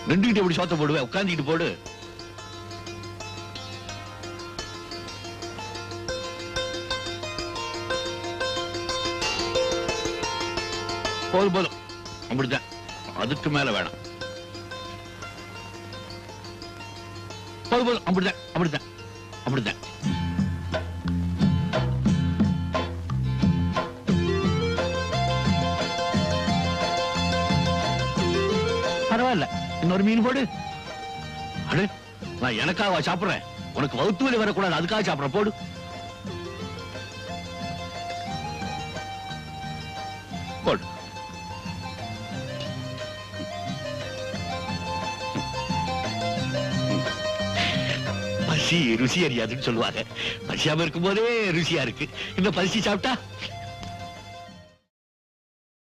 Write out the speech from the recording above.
நின்றுகிட்டு எப்படி சோத்த போடுவேன்? உட்காந்துக்கிட்டு போடு. போதும் போதும், அப்படித்தான். அதுக்கு மேல வேணாம். போதும் போதும், அப்படித்தான் அப்படித்தான் அப்படித்தான். பரவாயில்ல, இன்னொரு மீன் போடு. அடு, நான் எனக்காக சாப்பிடுறேன், உனக்கு வகுத்து வலி வரக்கூடாது, அதுக்காக சாப்பிடுறேன். போடு. போடு. பசி ருசி அறியாதுன்னு சொல்லுவாங்க. பசியாம இருக்கும் போதே ருசியா இருக்கு. இந்த பசி சாப்பிட்டா